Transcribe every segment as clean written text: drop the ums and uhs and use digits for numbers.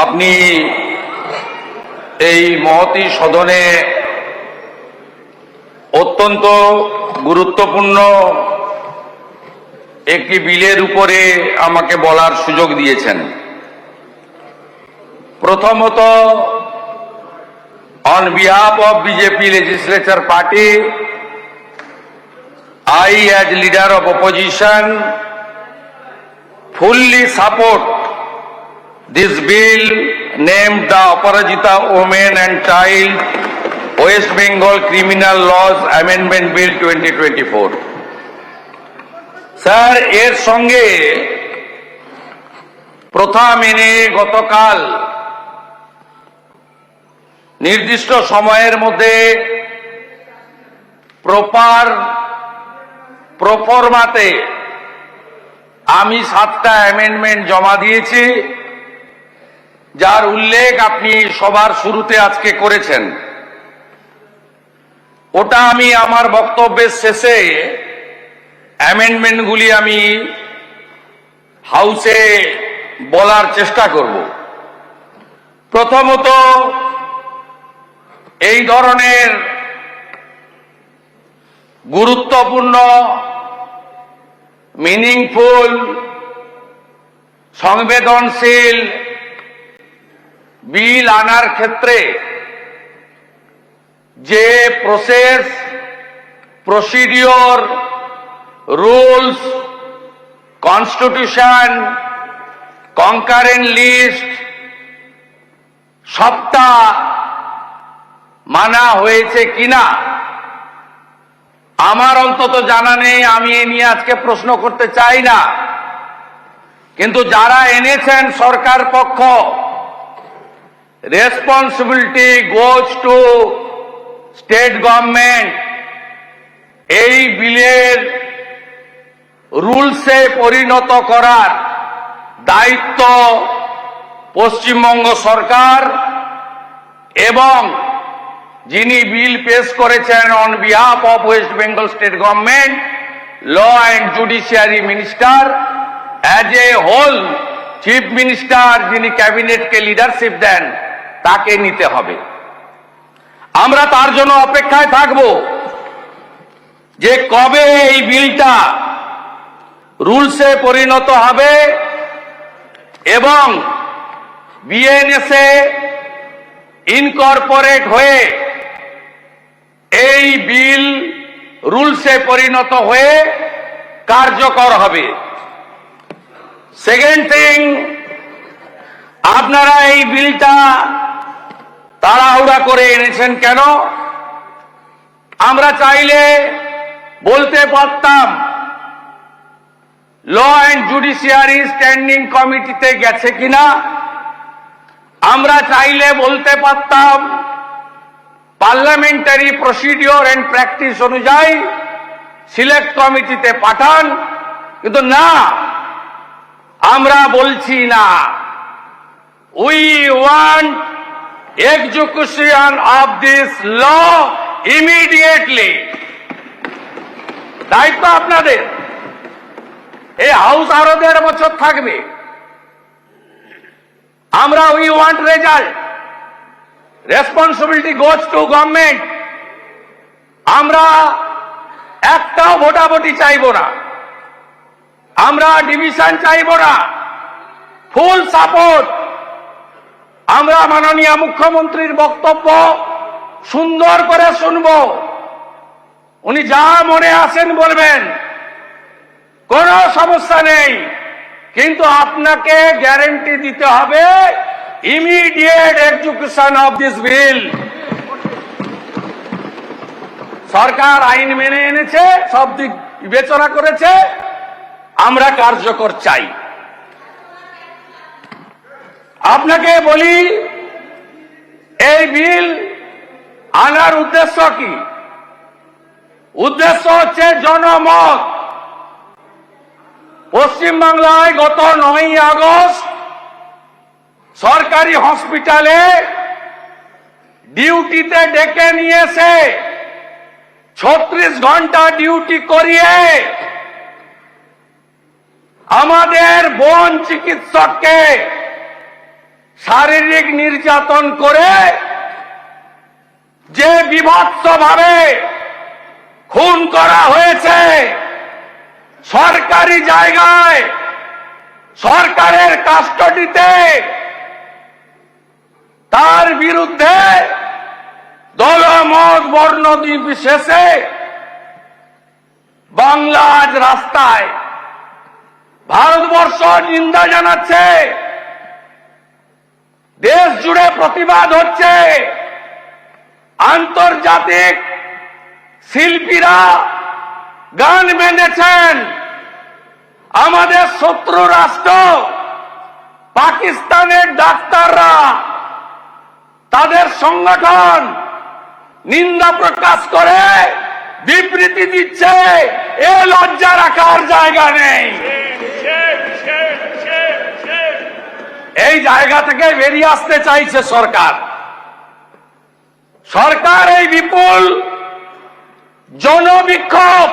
আপনি এই মহতী সদনে অত্যন্ত গুরুত্বপূর্ণ একটি বিলের উপরে আমাকে বলার সুযোগ দিয়েছেন। প্রথমত, on behalf of BJP legislature party, I as leader of opposition fully support this bill named the Aparajita Women and Child West Bengal Criminal Laws Amendment Bill 2024. Sir, এর সঙ্গে প্রথা মেনে গতকাল নির্দিষ্ট সময়ের মধ্যে প্রফরমাতে আমি 7টা অ্যামেন্ডমেন্ট জমা দিয়েছি, যার উল্লেখ আপনি সবার শুরুতে আজকে করেছেন। ওটা আমি আমার বক্তব্যের শেষে অ্যামেন্ডমেন্টগুলি আমি হাউসে বলার চেষ্টা করব। প্রথমত, এই ধরনের গুরুত্বপূর্ণ, মিনিংফুল, সংবেদনশীল বিল আনার ক্ষেত্রে যে process, procedure, rules, constitution, concurrent list সবটা মানা হয়েছে কিনা আমার অন্তত জানা নেই। আমি এ নিয়ে আজকে প্রশ্ন করতে চাই না, কিন্তু যারা এনেছেন সরকার পক্ষ, responsibility goes two state government. এই বিলের রুলসে পরিণত করার দায়িত্ব পশ্চিমবঙ্গ সরকার এবং যিনি বিল পেশ করেছেন on behalf of West Bengal state government, law and judiciary minister, as a whole chief minister যিনি ক্যাবিনেটকে লিডারশিপ দেন, তাকে নিতে হবে। আমরা তার জন্য অপেক্ষায় থাকব যে কবে এই বিলটা রুলসে পরিণত হবে এবং বিএনএসএ ইনকর্পোরেট হয়ে এই বিল রুলসে পরিণত হয়ে কার্যকর হবে। সেকেন্ড থিং, আপনারা এই বিলটা তাড়াহুড়া করে এনেছেন কেন? আমরা চাইলে বলতে পারতাম ল অ্যান্ড জুডিশিয়ারি স্ট্যান্ডিং কমিটিতে গেছে কিনা। আমরা চাইলে বলতে পারতাম পার্লামেন্টারি প্রসিডিওর অ্যান্ড প্র্যাকটিস অনুযায়ী সিলেক্ট কমিটিতে পাঠান, কিন্তু না, আমরা বলছি না। We want execution of this law immediately. দায়িত্ব আপনাদের। এই হাউস আরো 1.5 বছর থাকবে। আমরা we want result, responsibility goes to government. আমরা একটাও ভোটাভুটি চাইব না, আমরা ডিভিশন চাইব না, ফুল সাপোর্ট। আমরা মাননীয় মুখ্যমন্ত্রীর বক্তব্য সুন্দর করে শুনব, উনি যা মনে আসেন বলবেন, কোনো সমস্যা নেই, কিন্তু আপনাকে গ্যারান্টি দিতে হবে immediate execution of this bill. সরকার আইন মেনে এনেছে, সব দিক বিবেচনা করেছে, আমরা কার্যকর চাই। আপনাকে বলি, এই বিল আনার উদ্দেশ্য কি? উদ্দেশ্য হচ্ছে জনমত। পশ্চিমবাংলায় গত 9ই আগস্ট সরকারি হসপিটালে ডিউটিতে ডেকে নিয়েছে, 36 ঘন্টা ডিউটি করিয়ে আমাদের বোন চিকিৎসককে শারীরিক নির্যাতন করে যে বীভৎসভাবে খুন করা হয়েছে সরকারি জায়গায়, সরকারের কাস্টডিতে, তার বিরুদ্ধে দলমত বর্ণ নির্বিশেষে বাংলা আজ রাস্তায়, ভারতবর্ষ নিন্দা জানাচ্ছে, দেশ জুড়ে প্রতিবাদ হচ্ছে, আন্তর্জাতিক শিল্পীরা গান বেঁধেছেন, আমাদের শত্রু রাষ্ট্র পাকিস্তানের ডাক্তাররা তাদের সংগঠন নিন্দা প্রকাশ করে বিবৃতি দিচ্ছে। এ লজ্জা রাখার জায়গা নেই। এই জায়গা থেকে বেরিয়ে আসতে চাইছে সরকার। সরকার এই বিপুল জনবিক্ষোভ,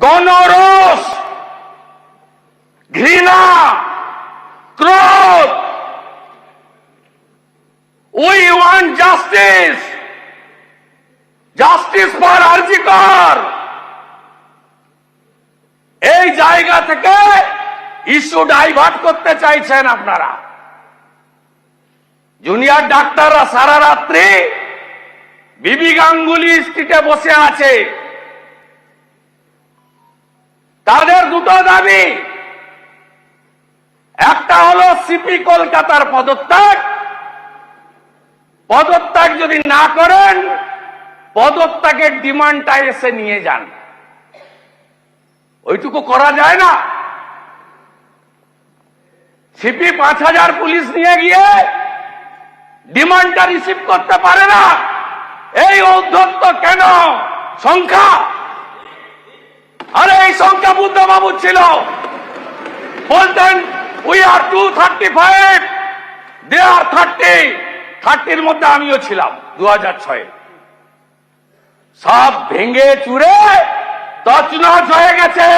গণরোষ, ঘৃণা, ক্রোধ, we want justice, justice for RG Kar, এই জায়গা থেকে ইস্যু ডাইভার্ট করতে চাইছেন আপনারা। জুনিয়র ডাক্তাররা সারা রাত্রি বিবি গাঙ্গুলি স্ট্রিটে বসে আছে। তাদের দুটো দাবি, একটা হলো সিপি কলকাতার পদত্যাগ, পদত্যাগ যদি না করেন পদত্যাগের ডিমান্ডটা এসে নিয়ে যান। ওইটুকু করা যায় না। সিপি 5000 পুলিশ নিয়ে গিয়ে ডিমান্ডটা রিসিভ করতে পারে না। এই ঔদ্ধত্য কেন? সংখ্যা, আরে এই সংখ্যা বুদ্ধবাবু ছিল, বলতেন উই আর 235, দে আর 30-30-র মধ্যে আমিও ছিলাম 2006-এ। সব ভেঙে চুরে তছনছ হয়ে গেছে।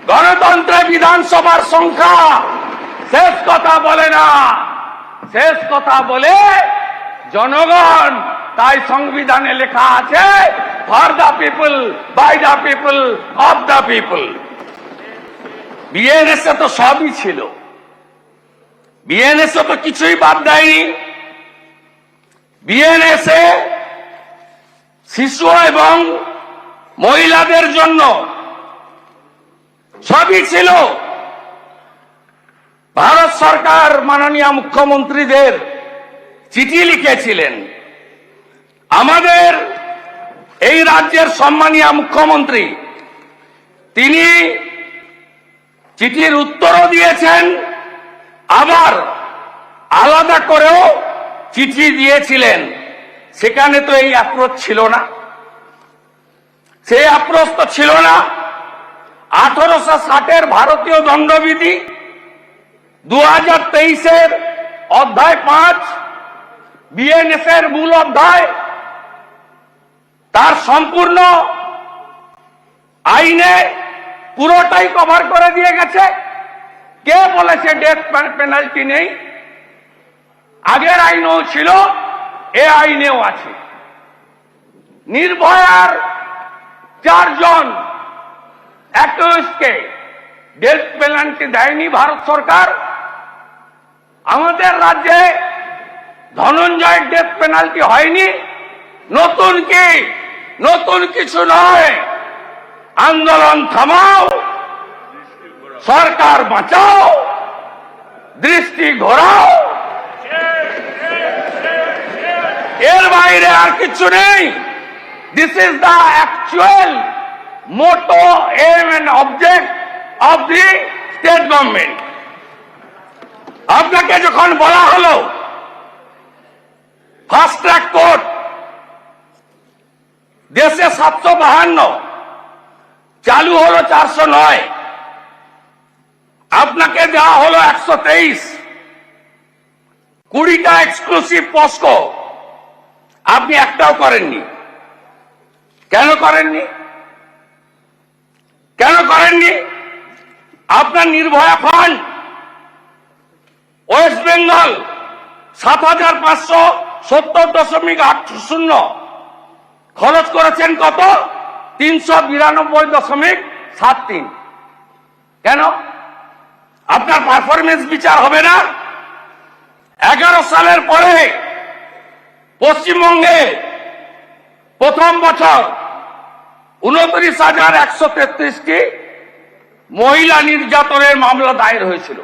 গণতন্ত্রে বিধানসভার সংখ্যা শেষ কথা বলে না, শেষ কথা বলে জনগণ। তাই সংবিধানে লেখা আছে for the people, by the people, of the people. BNSA তো সবই ছিল, বিএনএসএ তো কিছুই বাদ দেয়নি। বিএনএসএ শিশু এবং মহিলাদের জন্য সবই ছিল। ভারত সরকার মাননীয় মুখ্যমন্ত্রীদের চিঠি লিখেছিলেন। আমাদের এই রাজ্যের সম্মানীয় মুখ্যমন্ত্রী তিনি চিঠির উত্তরও দিয়েছেন, আবার আলাদা করেও চিঠি দিয়েছিলেন। সেখানে তো এই অ্যাপ্রোচ ছিল না, সেই অ্যাপ্রোচ তো ছিল না। 1860-এর ভারতীয় দণ্ডবিধি 2023-এর অধ্যায় 5 বিএনএস-এর মূল অধ্যায়, তার সম্পূর্ণ আইনে পুরোটাই কভার করে দিয়ে গেছে। কে বলেছে ডেথ পেনাল্টি নেই? আগের আইনেও ছিল, এ আইনেও আছে। নির্ভয়ার 4 জন অ্যাকিউজকে ডেথ পেনাল্টি দেয়নি ভারত সরকার। আমাদের রাজ্যে ধনঞ্জয়ের ডেথ পেনাল্টি হয়নি। নতুন কি? নতুন কিছু নয়। আন্দোলন থামাও, সরকার বাঁচাও, দৃষ্টি ঘোরাও, এর বাইরে আর কিছু নেই। This is the actual motto, aim and object of the state government. আপনাকে যখন বলা হলো ফাস্ট ট্র্যাক কোর্ট দেশে 752, চালু হলো 409, আপনাকে দেওয়া হলো 123, 20টা এক্সক্লুসিভ পস্কো, আপনি একটাও করেননি। কেন করেননি? কেন করেননি? আপনার নির্ভয়া ফান্ড ওয়েস্ট বেঙ্গল ৭,৫৭০.৮০ খরচ করেছেন কত? ৩৯২.৭৩। কেন? আপনার পারফরমেন্স বিচার হবে না? 11 সালের পরে পশ্চিমবঙ্গে প্রথম বছর ২৯,১৩৩টি মহিলা নির্যাতনের মামলা দায়ের হয়েছিল।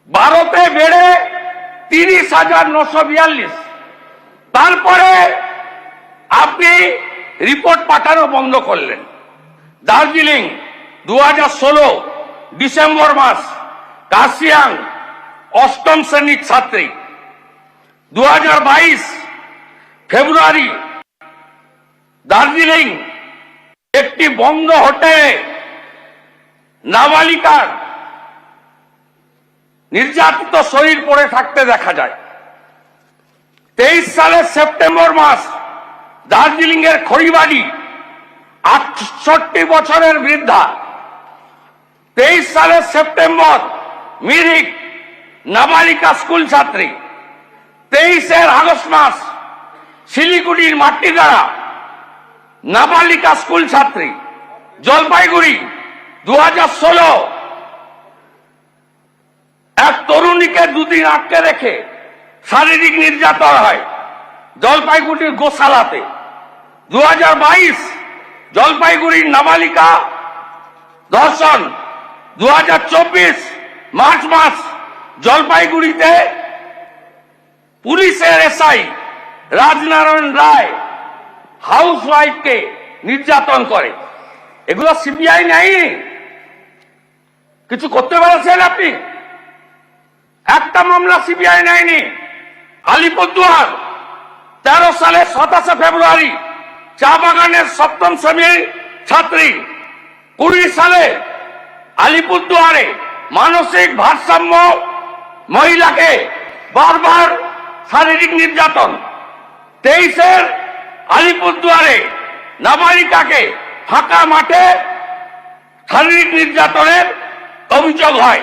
12তে বেড়ে 30,৯৪২। তারপরে আপনি রিপোর্ট পাঠানো বন্ধ করলেন। দার্জিলিং 2016 ডিসেম্বর মাস, কার্শিয়াং 8ম শ্রেণীর ছাত্রী। 2022 ফেব্রুয়ারি দার্জিলিং একটি বন্ধ হোটেলে নাবালিকার নির্যাতিত শরীর পড়ে থাকতে দেখা যায়। 23 সালের সেপ্টেম্বর মাস দার্জিলিং এর খড়িবাড়ি 68 বছরের বৃদ্ধা। 23 সালের সেপ্টেম্বর মিরিক নাবালিকা স্কুল ছাত্রী। 23 আগস্ট মাস শিলিগুড়ির মাটিগাড়া নাবালিকা স্কুল ছাত্রী। জলপাইগুড়ি 2016 এক তরুণীকে দুদিন আটকে রেখে শারীরিক নির্যাতন হয় জলপাইগুড়ির গোশালাতে। 2022 জলপাইগুড়ির নাবালিকা ধর্ষণ। 2024 মার্চ মাস জলপাইগুড়িতে পুলিশের এসআই রাজনারায়ণ রায় হাউস ওয়াইফকে নির্যাতন করে। এগুলো সিবিআই নেই, কিছু করতে পারছেন আপনি? একটা মামলা সিবিআই নেয়নি। আলিপুরদুয়ার 13 সালের 27 ফেব্রুয়ারি চা বাগানের 7ম শ্রেণীর ছাত্রী। 20 সালে আলিপুরদুয়ারে মানসিক ভারসাম্য মহিলাকে বারবার শারীরিক নির্যাতন। 23 আলিপুরদুয়ারে নাবালিকাকে ফাঁকা মাঠে শারীরিক নির্যাতনের অভিযোগ হয়।